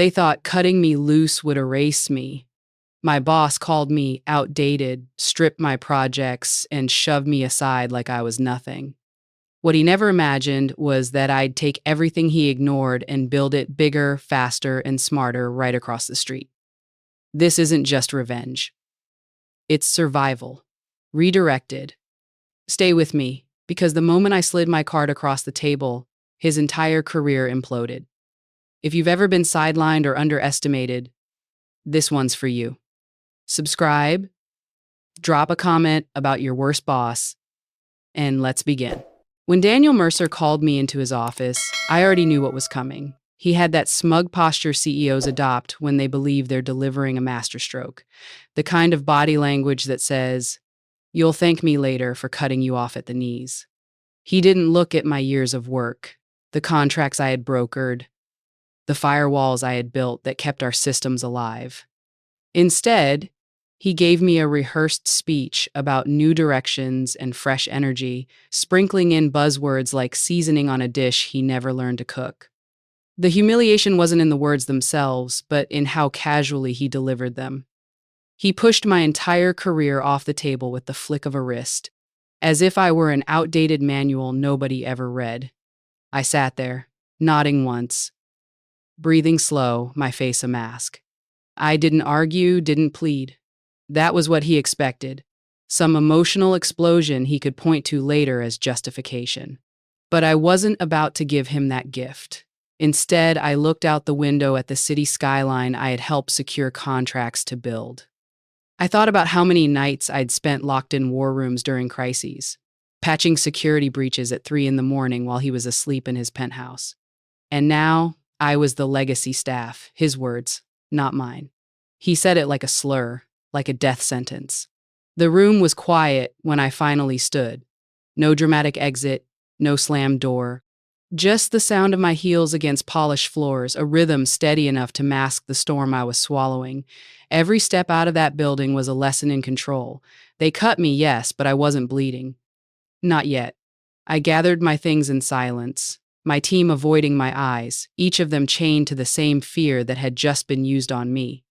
They thought cutting me loose would erase me. My boss called me outdated, stripped my projects, and shoved me aside like I was nothing. What he never imagined was that I'd take everything he ignored and build it bigger, faster, and smarter right across the street. This isn't just revenge. It's survival. Redirected. Stay with me, because the moment I slid my card across the table, his entire career imploded. If you've ever been sidelined or underestimated, this one's for you. Subscribe, drop a comment about your worst boss, and let's begin. When Daniel Mercer called me into his office, I already knew what was coming. He had that smug posture CEOs adopt when they believe they're delivering a masterstroke, the kind of body language that says, "You'll thank me later for cutting you off at the knees." He didn't look at my years of work, the contracts I had brokered, the firewalls I had built that kept our systems alive. Instead, he gave me a rehearsed speech about new directions and fresh energy, sprinkling in buzzwords like seasoning on a dish he never learned to cook. The humiliation wasn't in the words themselves, but in how casually he delivered them. He pushed my entire career off the table with the flick of a wrist, as if I were an outdated manual nobody ever read. I sat there, nodding once, breathing slow, my face a mask. I didn't argue, didn't plead. That was what he expected, some emotional explosion he could point to later as justification. But I wasn't about to give him that gift. Instead, I looked out the window at the city skyline I had helped secure contracts to build. I thought about how many nights I'd spent locked in war rooms during crises, patching security breaches at 3 a.m. while he was asleep in his penthouse. And now, I was the legacy staff, his words, not mine. He said it like a slur, like a death sentence. The room was quiet when I finally stood. No dramatic exit, no slammed door. Just the sound of my heels against polished floors, a rhythm steady enough to mask the storm I was swallowing. Every step out of that building was a lesson in control. They cut me, yes, but I wasn't bleeding. Not yet. I gathered my things in silence, my team avoiding my eyes, each of them chained to the same fear that had just been used on me.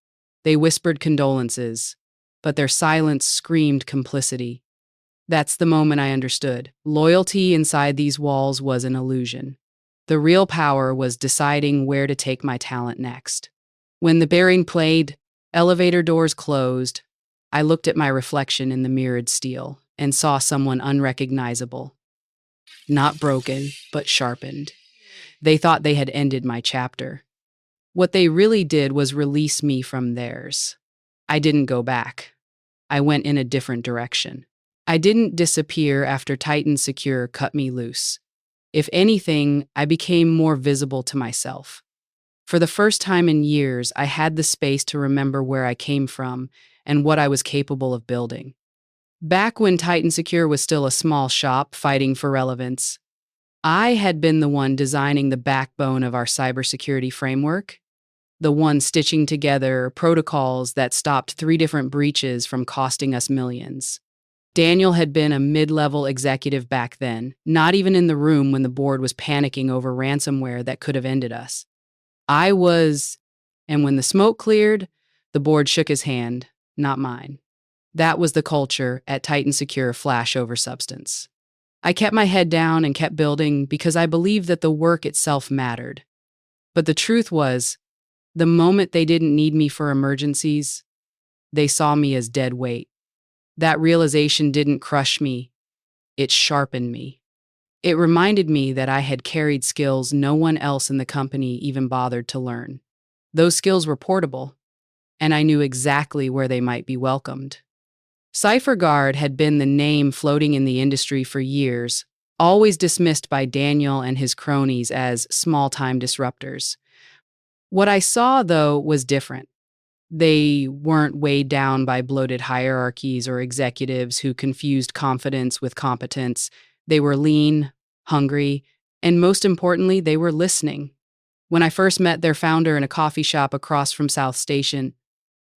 They whispered condolences, but their silence screamed complicity. That's the moment I understood. Loyalty inside these walls was an illusion. The real power was deciding where to take my talent next. When the bearing played, elevator doors closed, I looked at my reflection in the mirrored steel and saw someone unrecognizable. Not broken, but sharpened. They thought they had ended my chapter. What they really did was release me from theirs. I didn't go back. I went in a different direction. I didn't disappear after TitanSecure cut me loose. If anything, I became more visible to myself. For the first time in years, I had the space to remember where I came from and what I was capable of building. Back when TitanSecure was still a small shop fighting for relevance, I had been the one designing the backbone of our cybersecurity framework, the one stitching together protocols that stopped 3 different breaches from costing us millions. Daniel had been a mid-level executive back then, not even in the room when the board was panicking over ransomware that could have ended us. I was, and when the smoke cleared, the board shook his hand, not mine. That was the culture at TitanSecure flash over substance. I kept my head down and kept building because I believed that the work itself mattered. But the truth was, the moment they didn't need me for emergencies, they saw me as dead weight. That realization didn't crush me, it sharpened me. It reminded me that I had carried skills no one else in the company even bothered to learn. Those skills were portable, and I knew exactly where they might be welcomed. CypherGuard had been the name floating in the industry for years, always dismissed by Daniel and his cronies as small-time disruptors. What I saw, though, was different. They weren't weighed down by bloated hierarchies or executives who confused confidence with competence. They were lean, hungry, and most importantly, they were listening. When I first met their founder in a coffee shop across from South Station,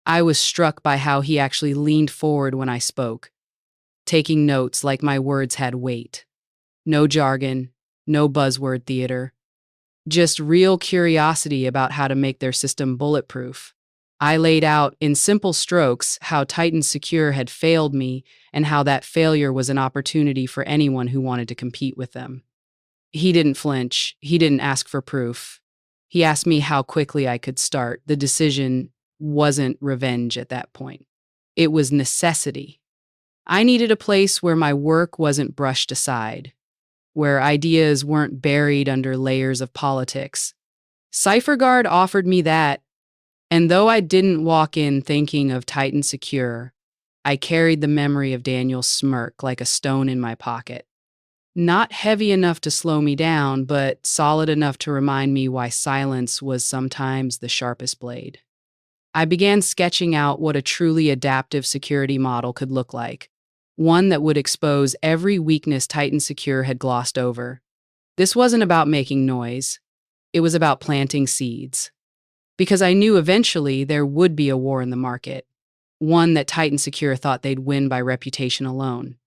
I was struck by how he actually leaned forward when I spoke, taking notes like my words had weight. No jargon, no buzzword theater, just real curiosity about how to make their system bulletproof. I laid out in simple strokes how TitanSecure had failed me and how that failure was an opportunity for anyone who wanted to compete with them. He didn't flinch. He didn't ask for proof. He asked me how quickly I could start. The decision wasn't revenge at that point. It was necessity. I needed a place where my work wasn't brushed aside, where ideas weren't buried under layers of politics. CipherGuard offered me that, and though I didn't walk in thinking of TitanSecure, I carried the memory of Daniel's smirk like a stone in my pocket. Not heavy enough to slow me down, but solid enough to remind me why silence was sometimes the sharpest blade. I began sketching out what a truly adaptive security model could look like, one that would expose every weakness TitanSecure had glossed over. This wasn't about making noise. It was about planting seeds. Because I knew eventually there would be a war in the market, one that TitanSecure thought they'd win by reputation alone.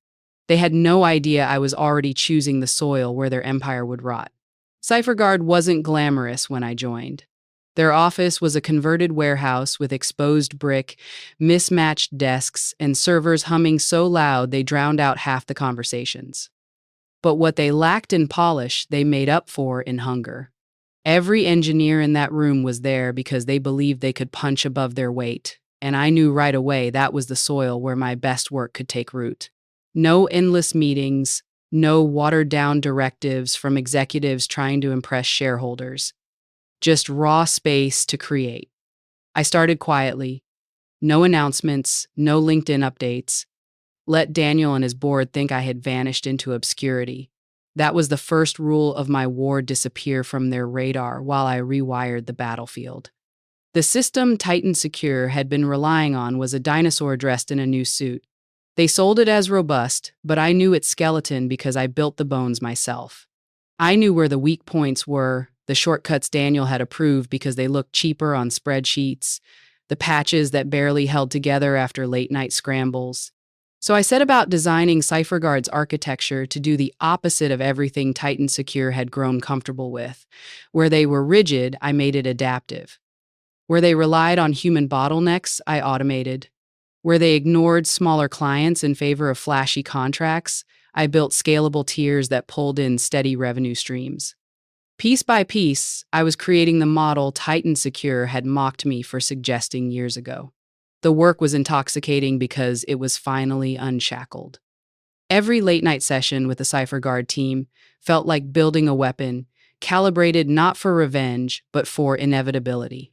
They had no idea I was already choosing the soil where their empire would rot. CipherGuard wasn't glamorous when I joined. Their office was a converted warehouse with exposed brick, mismatched desks, and servers humming so loud they drowned out half the conversations. But what they lacked in polish, they made up for in hunger. Every engineer in that room was there because they believed they could punch above their weight, and I knew right away that was the soil where my best work could take root. No endless meetings, no watered-down directives from executives trying to impress shareholders. Just raw space to create. I started quietly. No announcements, no LinkedIn updates. Let Daniel and his board think I had vanished into obscurity. That was the first rule of my war: disappear from their radar while I rewired the battlefield. The system TitanSecure had been relying on was a dinosaur dressed in a new suit. They sold it as robust, but I knew its skeleton because I built the bones myself. I knew where the weak points were, the shortcuts Daniel had approved because they looked cheaper on spreadsheets, the patches that barely held together after late-night scrambles. So I set about designing CipherGuard's architecture to do the opposite of everything TitanSecure had grown comfortable with. Where they were rigid, I made it adaptive. Where they relied on human bottlenecks, I automated. Where they ignored smaller clients in favor of flashy contracts, I built scalable tiers that pulled in steady revenue streams. Piece by piece, I was creating the model TitanSecure had mocked me for suggesting years ago. The work was intoxicating because it was finally unshackled. Every late-night session with the CipherGuard team felt like building a weapon, calibrated not for revenge, but for inevitability.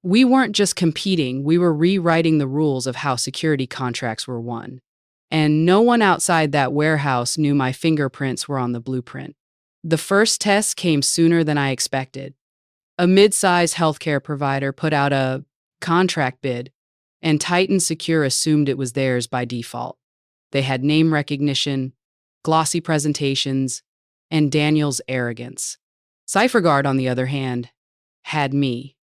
We weren't just competing, we were rewriting the rules of how security contracts were won. And no one outside that warehouse knew my fingerprints were on the blueprint. The first test came sooner than I expected. A mid-sized healthcare provider put out a contract bid, and TitanSecure assumed it was theirs by default. They had name recognition, glossy presentations, and Daniel's arrogance. CipherGuard, on the other hand, had me.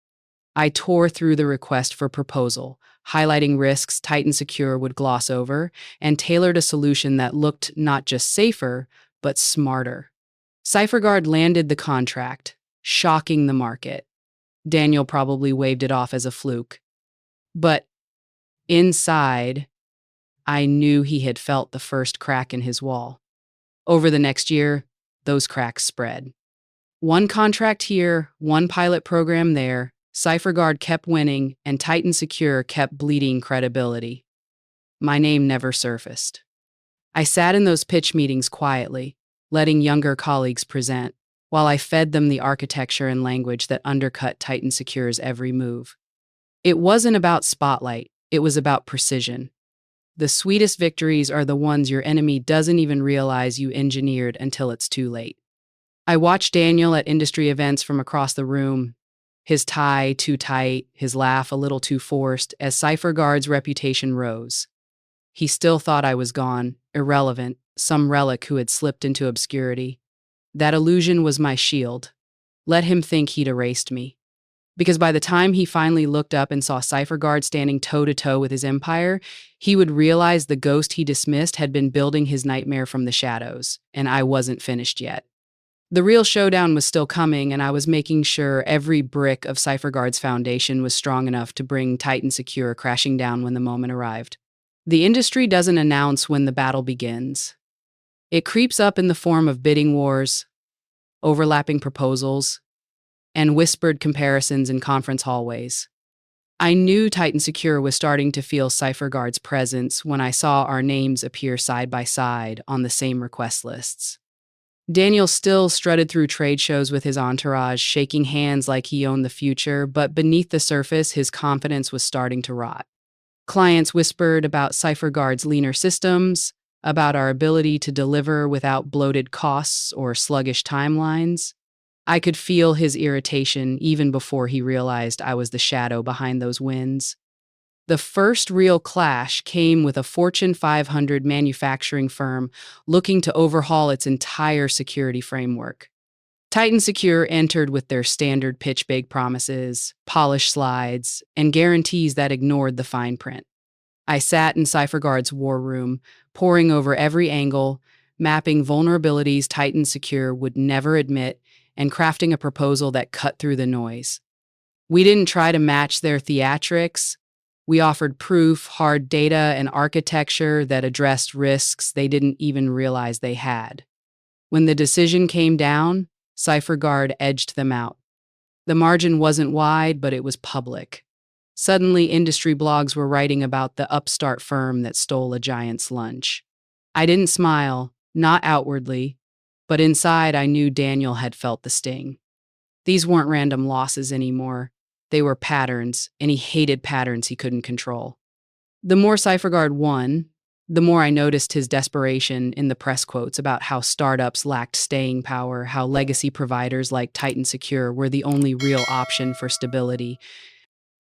I tore through the request for proposal, highlighting risks TitanSecure would gloss over, and tailored a solution that looked not just safer, but smarter. CipherGuard landed the contract, shocking the market. Daniel probably waved it off as a fluke. But inside, I knew he had felt the first crack in his wall. Over the next year, those cracks spread. One contract here, one pilot program there, CipherGuard kept winning, and TitanSecure kept bleeding credibility. My name never surfaced. I sat in those pitch meetings quietly, letting younger colleagues present, while I fed them the architecture and language that undercut TitanSecure's every move. It wasn't about spotlight, it was about precision. The sweetest victories are the ones your enemy doesn't even realize you engineered until it's too late. I watched Daniel at industry events from across the room, his tie too tight, his laugh a little too forced, as CipherGuard's reputation rose. He still thought I was gone, irrelevant, some relic who had slipped into obscurity. That illusion was my shield. Let him think he'd erased me. Because by the time he finally looked up and saw CipherGuard standing toe-to-toe with his empire, he would realize the ghost he dismissed had been building his nightmare from the shadows, and I wasn't finished yet. The real showdown was still coming, and I was making sure every brick of CypherGuard's foundation was strong enough to bring TitanSecure crashing down when the moment arrived. The industry doesn't announce when the battle begins. It creeps up in the form of bidding wars, overlapping proposals, and whispered comparisons in conference hallways. I knew TitanSecure was starting to feel CypherGuard's presence when I saw our names appear side by side on the same request lists. Daniel still strutted through trade shows with his entourage, shaking hands like he owned the future, but beneath the surface, his confidence was starting to rot. Clients whispered about CypherGuard's leaner systems, about our ability to deliver without bloated costs or sluggish timelines. I could feel his irritation even before he realized I was the shadow behind those wins. The first real clash came with a Fortune 500 manufacturing firm looking to overhaul its entire security framework. TitanSecure entered with their standard pitch big promises, polished slides, and guarantees that ignored the fine print. I sat in CypherGuard's war room, poring over every angle, mapping vulnerabilities TitanSecure would never admit, and crafting a proposal that cut through the noise. We didn't try to match their theatrics. We offered proof, hard data, and architecture that addressed risks they didn't even realize they had. When the decision came down, CypherGuard edged them out. The margin wasn't wide, but it was public. Suddenly, industry blogs were writing about the upstart firm that stole a giant's lunch. I didn't smile, not outwardly, but inside I knew Daniel had felt the sting. These weren't random losses anymore. They were patterns, and he hated patterns he couldn't control. The more CypherGuard won, the more I noticed his desperation in the press quotes about how startups lacked staying power, how legacy providers like TitanSecure were the only real option for stability.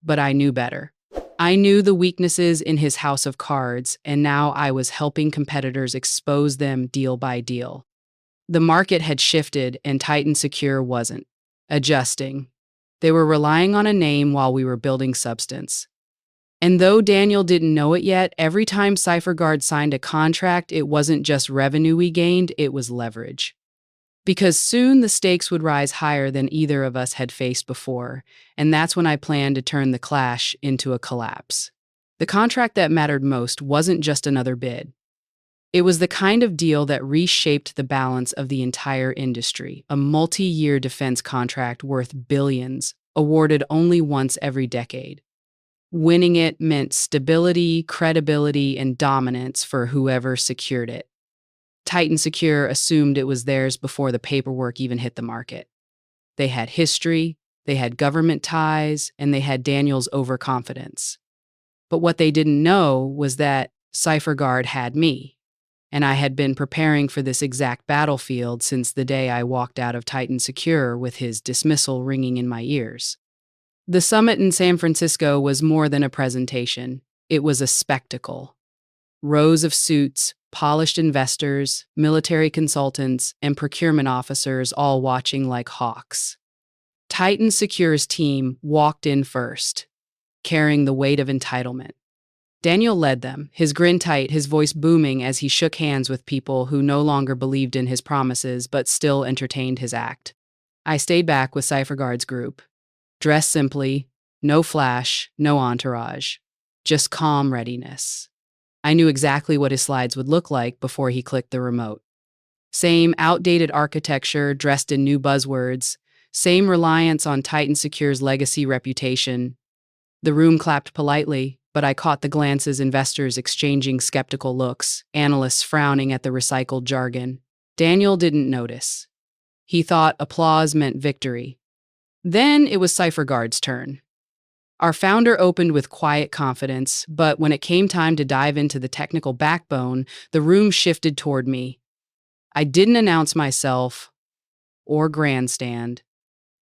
But I knew better. I knew the weaknesses in his house of cards, and now I was helping competitors expose them deal by deal. The market had shifted, and TitanSecure wasn't. Adjusting. They were relying on a name while we were building substance. And though Daniel didn't know it yet, every time CypherGuard signed a contract, it wasn't just revenue we gained, it was leverage. Because soon the stakes would rise higher than either of us had faced before, and that's when I planned to turn the clash into a collapse. The contract that mattered most wasn't just another bid. It was the kind of deal that reshaped the balance of the entire industry, a multi-year defense contract worth billions, awarded only once every decade. Winning it meant stability, credibility, and dominance for whoever secured it. TitanSecure assumed it was theirs before the paperwork even hit the market. They had history, they had government ties, and they had Daniel's overconfidence. But what they didn't know was that CypherGuard had me, and I had been preparing for this exact battlefield since the day I walked out of TitanSecure with his dismissal ringing in my ears. The summit in San Francisco was more than a presentation. It was a spectacle. Rows of suits, polished investors, military consultants, and procurement officers all watching like hawks. TitanSecure's team walked in first, carrying the weight of entitlement. Daniel led them, his grin tight, his voice booming as he shook hands with people who no longer believed in his promises but still entertained his act. I stayed back with CypherGuard's group. Dressed simply, no flash, no entourage, just calm readiness. I knew exactly what his slides would look like before he clicked the remote. Same outdated architecture dressed in new buzzwords, same reliance on TitanSecure's legacy reputation. The room clapped politely, but I caught the glances investors exchanging skeptical looks, analysts frowning at the recycled jargon. Daniel didn't notice. He thought applause meant victory. Then it was CypherGuard's turn. Our founder opened with quiet confidence, but when it came time to dive into the technical backbone, the room shifted toward me. I didn't announce myself or grandstand.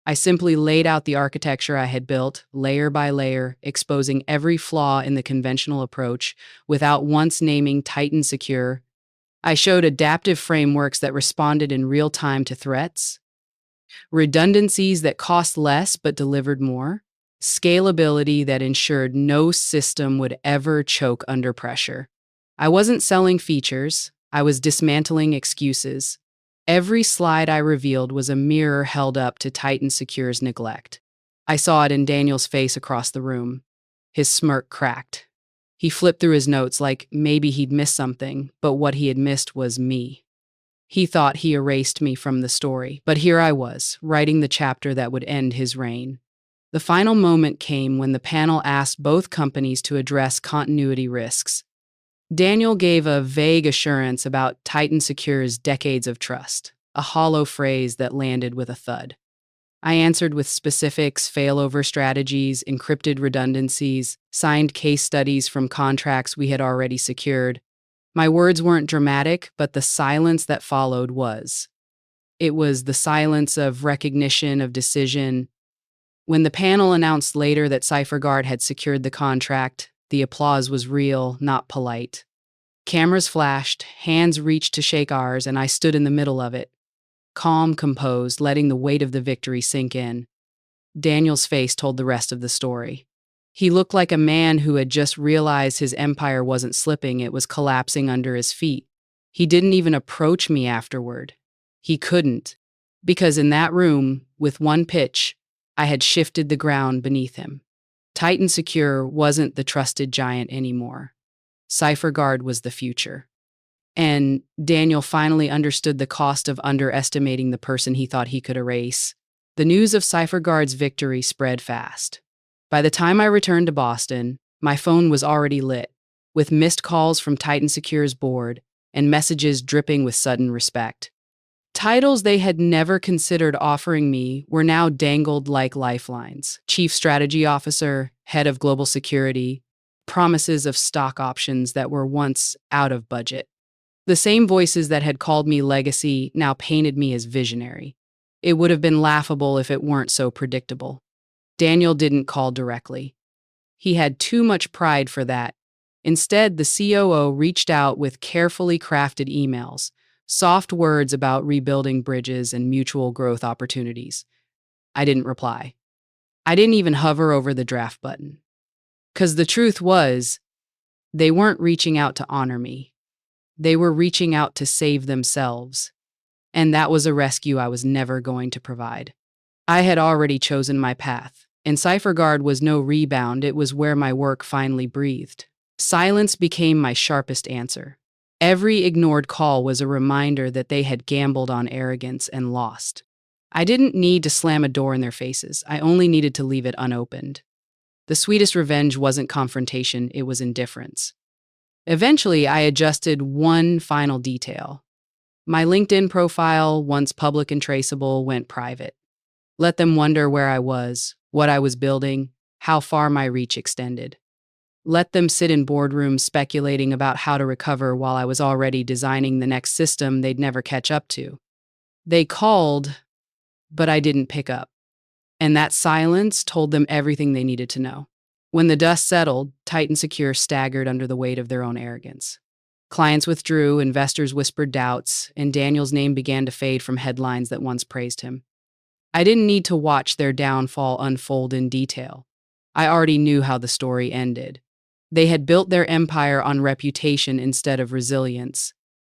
I simply laid out the architecture I had built, layer by layer, exposing every flaw in the conventional approach without once naming TitanSecure. I showed adaptive frameworks that responded in real time to threats, redundancies that cost less but delivered more, scalability that ensured no system would ever choke under pressure. I wasn't selling features, I was dismantling excuses. Every slide I revealed was a mirror held up to TitanSecure's neglect. I saw it in Daniel's face across the room. His smirk cracked. He flipped through his notes like maybe he'd missed something, but what he had missed was me. He thought he erased me from the story, but here I was, writing the chapter that would end his reign. The final moment came when the panel asked both companies to address continuity risks. Daniel gave a vague assurance about TitanSecure's decades of trust, a hollow phrase that landed with a thud. I answered with specifics, failover strategies, encrypted redundancies, signed case studies from contracts we had already secured. My words weren't dramatic, but the silence that followed was. It was the silence of recognition, of decision. When the panel announced later that CipherGuard had secured the contract, the applause was real, not polite. Cameras flashed, hands reached to shake ours, and I stood in the middle of it, calm, composed, letting the weight of the victory sink in. Daniel's face told the rest of the story. He looked like a man who had just realized his empire wasn't slipping, it was collapsing under his feet. He didn't even approach me afterward. He couldn't, because in that room, with one pitch, I had shifted the ground beneath him. TitanSecure wasn't the trusted giant anymore. CipherGuard was the future. And Daniel finally understood the cost of underestimating the person he thought he could erase. The news of CipherGuard's victory spread fast. By the time I returned to Boston, my phone was already lit, with missed calls from TitanSecure's board and messages dripping with sudden respect. Titles they had never considered offering me were now dangled like lifelines. Chief Strategy Officer, Head of Global Security, promises of stock options that were once out of budget. The same voices that had called me legacy now painted me as visionary. It would have been laughable if it weren't so predictable. Daniel didn't call directly. He had too much pride for that. Instead, the COO reached out with carefully crafted emails, soft words about rebuilding bridges and mutual growth opportunities. I didn't reply. I didn't even hover over the draft button. Because the truth was, they weren't reaching out to honor me. They were reaching out to save themselves. And that was a rescue I was never going to provide. I had already chosen my path, and CipherGuard was no rebound, it was where my work finally breathed. Silence became my sharpest answer. Every ignored call was a reminder that they had gambled on arrogance and lost. I didn't need to slam a door in their faces, I only needed to leave it unopened. The sweetest revenge wasn't confrontation, it was indifference. Eventually, I adjusted one final detail. My LinkedIn profile, once public and traceable, went private. Let them wonder where I was, what I was building, how far my reach extended. Let them sit in boardrooms speculating about how to recover while I was already designing the next system they'd never catch up to. They called, but I didn't pick up. And that silence told them everything they needed to know. When the dust settled, TitanSecure staggered under the weight of their own arrogance. Clients withdrew, investors whispered doubts, and Daniel's name began to fade from headlines that once praised him. I didn't need to watch their downfall unfold in detail. I already knew how the story ended. They had built their empire on reputation instead of resilience,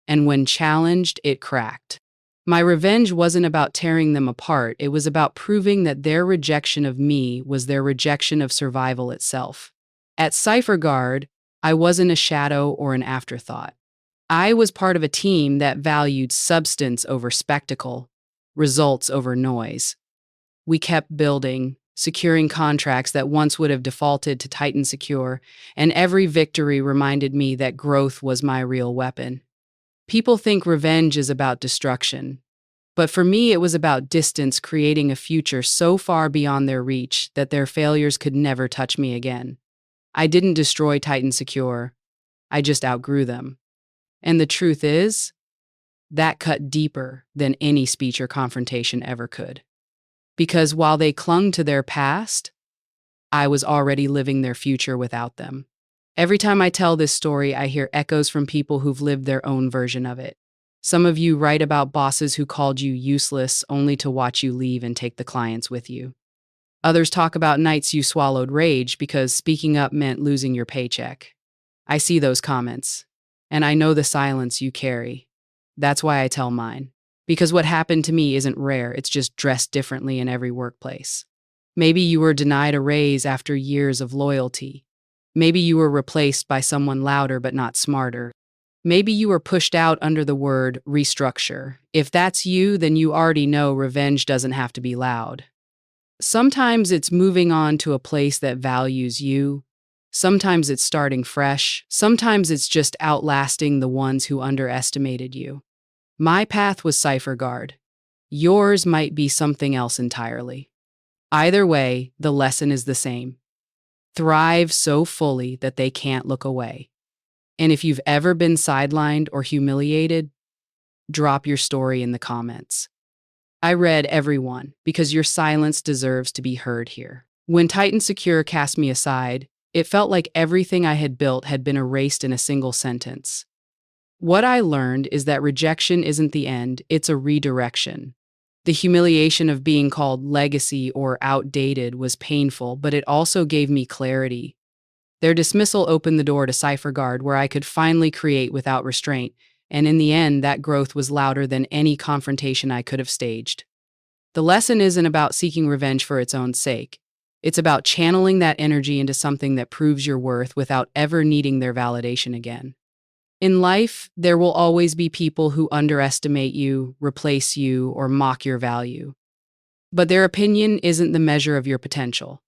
and when challenged, it cracked. My revenge wasn't about tearing them apart, it was about proving that their rejection of me was their rejection of survival itself. At CipherGuard, I wasn't a shadow or an afterthought. I was part of a team that valued substance over spectacle, results over noise. We kept building, securing contracts that once would have defaulted to TitanSecure, and every victory reminded me that growth was my real weapon. People think revenge is about destruction, but for me it was about distance, creating a future so far beyond their reach that their failures could never touch me again. I didn't destroy TitanSecure, I just outgrew them. And the truth is, that cut deeper than any speech or confrontation ever could. Because while they clung to their past, I was already living their future without them. Every time I tell this story, I hear echoes from people who've lived their own version of it. Some of you write about bosses who called you useless only to watch you leave and take the clients with you. Others talk about nights you swallowed rage because speaking up meant losing your paycheck. I see those comments, and I know the silence you carry. That's why I tell mine. Because what happened to me isn't rare, it's just dressed differently in every workplace. Maybe you were denied a raise after years of loyalty. Maybe you were replaced by someone louder but not smarter. Maybe you were pushed out under the word restructure. If that's you, then you already know revenge doesn't have to be loud. Sometimes it's moving on to a place that values you. Sometimes it's starting fresh. Sometimes it's just outlasting the ones who underestimated you. My path was Cipher Guard. Yours might be something else entirely. Either way, the lesson is the same. Thrive so fully that they can't look away. And if you've ever been sidelined or humiliated, drop your story in the comments. I read every one because your silence deserves to be heard here. When TitanSecure cast me aside, it felt like everything I had built had been erased in a single sentence. What I learned is that rejection isn't the end, it's a redirection. The humiliation of being called legacy or outdated was painful, but it also gave me clarity. Their dismissal opened the door to Cipher Guard, where I could finally create without restraint, and in the end, that growth was louder than any confrontation I could have staged. The lesson isn't about seeking revenge for its own sake. It's about channeling that energy into something that proves your worth without ever needing their validation again. In life, there will always be people who underestimate you, replace you, or mock your value. But their opinion isn't the measure of your potential.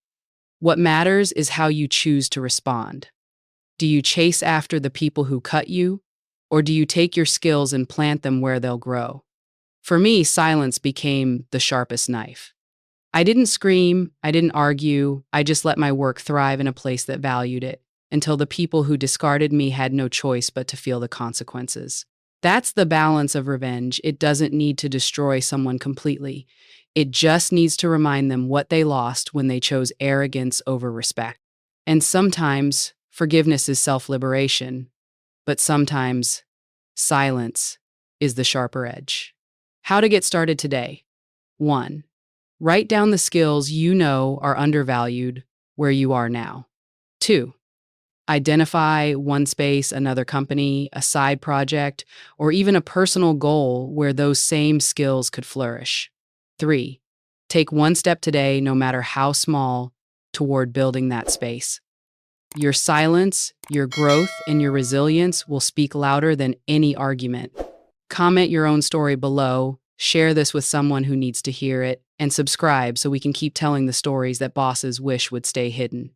What matters is how you choose to respond. Do you chase after the people who cut you, or do you take your skills and plant them where they'll grow? For me, silence became the sharpest knife. I didn't scream, I didn't argue, I just let my work thrive in a place that valued it, until the people who discarded me had no choice but to feel the consequences. That's the balance of revenge. It doesn't need to destroy someone completely. It just needs to remind them what they lost when they chose arrogance over respect. And sometimes forgiveness is self-liberation, but sometimes silence is the sharper edge. How to get started today. 1. Write down the skills you know are undervalued where you are now. 2. Identify one space, another company, a side project, or even a personal goal where those same skills could flourish. 3. Take one step today, no matter how small, toward building that space. Your silence, your growth, and your resilience will speak louder than any argument. Comment your own story below, share this with someone who needs to hear it, and subscribe so we can keep telling the stories that bosses wish would stay hidden.